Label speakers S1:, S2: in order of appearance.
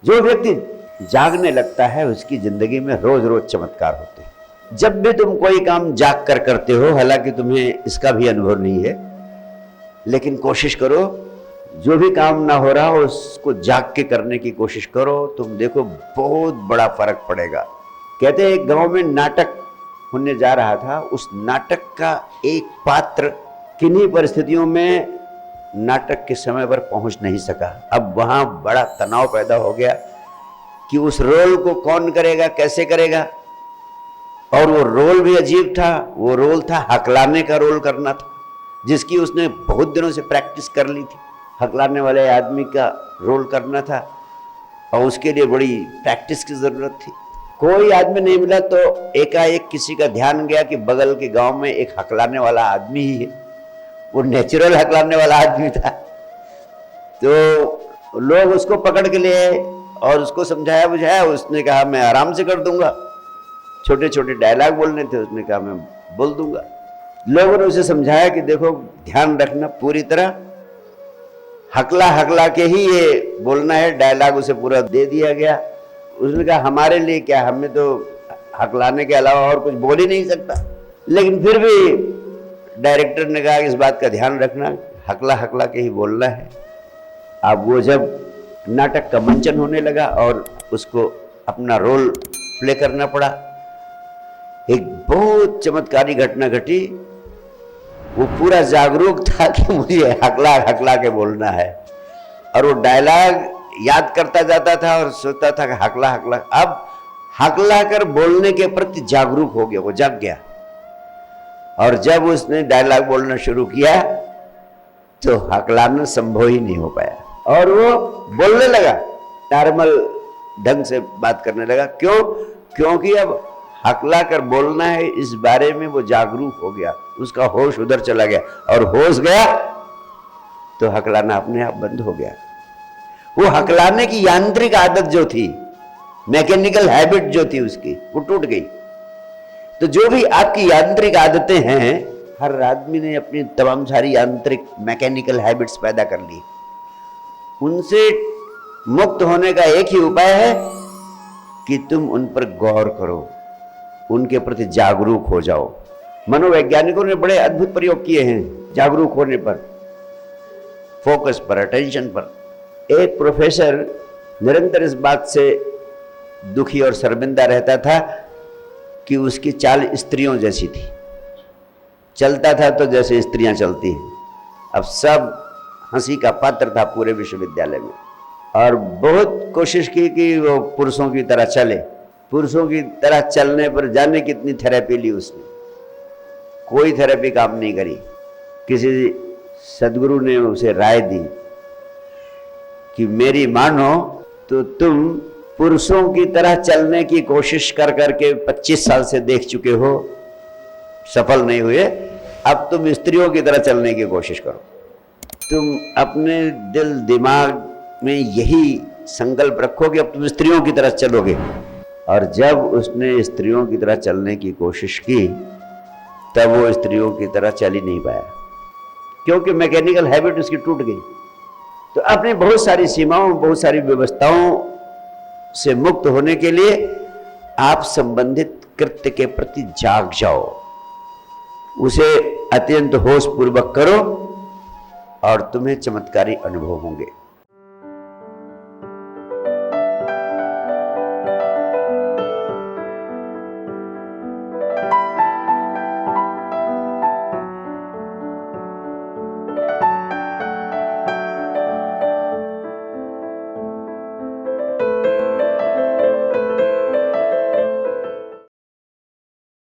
S1: जो व्यक्ति जागने लगता है उसकी जिंदगी में रोज रोज चमत्कार होते हैं। जब भी तुम कोई काम जाग कर करते हो, हालांकि तुम्हें इसका भी अनुभव नहीं है, लेकिन कोशिश करो, जो भी काम ना हो रहा हो उसको जाग के करने की कोशिश करो, तुम देखो बहुत बड़ा फर्क पड़ेगा। कहते हैं एक गांव में नाटक होने जा रहा था, उस नाटक का एक पात्र किन्हीं परिस्थितियों में नाटक के समय पर पहुंच नहीं सका। अब वहां बड़ा तनाव पैदा हो गया कि उस रोल को कौन करेगा, कैसे करेगा। और वो रोल भी अजीब था, वो रोल था हकलाने का रोल करना था, जिसकी उसने बहुत दिनों से प्रैक्टिस कर ली थी। हकलाने वाले आदमी का रोल करना था और उसके लिए बड़ी प्रैक्टिस की जरूरत थी। कोई आदमी नहीं मिला तो एकाएक किसी का ध्यान गया कि बगल के गांव में एक हकलाने वाला आदमी ही है। वो नेचुरल हकलाने वाला आदमी था। तो लोग उसको पकड़ के ले आए और उसको समझाया बुझाया। उसने कहा मैं आराम से कर दूंगा, छोटे छोटे डायलॉग बोलने थे, उसने कहा मैं बोल दूंगा। लोगों ने उसे समझाया कि देखो ध्यान रखना, पूरी तरह हकला हकला के ही ये बोलना है। डायलॉग उसे पूरा दे दिया गया। उसने कहा हमारे लिए क्या, हमें तो हकलाने के अलावा और कुछ बोल ही नहीं सकता। लेकिन फिर भी डायरेक्टर ने कहा इस बात का ध्यान रखना, हकला हकला के ही बोलना है। अब वो जब नाटक का मंचन होने लगा और उसको अपना रोल प्ले करना पड़ा, एक बहुत चमत्कारी घटना घटी। वो पूरा जागरूक था कि मुझे हकला हकला के बोलना है और वो डायलॉग याद करता जाता था और सोचता था कि हकला हकला। अब हकला कर बोलने के प्रति जागरूक हो गया, वो जग गया। और जब उसने डायलॉग बोलना शुरू किया तो हकलाना संभव ही नहीं हो पाया और वो बोलने लगा, नॉर्मल ढंग से बात करने लगा। क्यों? क्योंकि अब हकला कर बोलना है, इस बारे में वो जागरूक हो गया, उसका होश उधर चला गया और होश गया तो हकलाना अपने आप बंद हो गया। वो हकलाने की यांत्रिक आदत जो थी, मैकेनिकल हैबिट जो थी उसकी, वो टूट गई। तो जो भी आपकी यांत्रिक आदतें हैं, हर आदमी ने अपनी तमाम सारी यांत्रिक मैकेनिकल हैबिट्स पैदा कर ली। उनसे मुक्त होने का एक ही उपाय है कि तुम उन पर गौर करो, उनके प्रति जागरूक हो जाओ। मनोवैज्ञानिकों ने बड़े अद्भुत प्रयोग किए हैं जागरूक होने पर, फोकस पर, अटेंशन पर। एक प्रोफेसर निरंतर इस बात से दुखी और शर्मिंदा रहता था कि उसकी चाल स्त्रियों जैसी थी। चलता था तो जैसे स्त्रियां चलती हैं। अब सब हंसी का पात्र था पूरे विश्वविद्यालय में और बहुत कोशिश की कि वो पुरुषों की तरह चले। पुरुषों की तरह चलने पर जाने कितनी थेरेपी ली उसने, कोई थेरेपी काम नहीं करी। किसी सदगुरु ने उसे राय दी कि मेरी मानो तो तुम पुरुषों की तरह चलने की कोशिश कर करके 25 साल से देख चुके हो, सफल नहीं हुए। अब तुम स्त्रियों की तरह चलने की कोशिश करो। तुम अपने दिल दिमाग में यही संकल्प रखो कि अब तुम स्त्रियों की तरह चलोगे। और जब उसने स्त्रियों की तरह चलने की कोशिश की तब वो स्त्रियों की तरह चल ही नहीं पाया, क्योंकि मैकेनिकल हैबिट उसकी टूट गई। तो अपनी बहुत सारी सीमाओं, बहुत सारी व्यवस्थाओं से मुक्त होने के लिए आप संबंधित कृत्य के प्रति जाग जाओ, उसे अत्यंत होश पूर्वक करो और तुम्हें चमत्कारी अनुभव होंगे।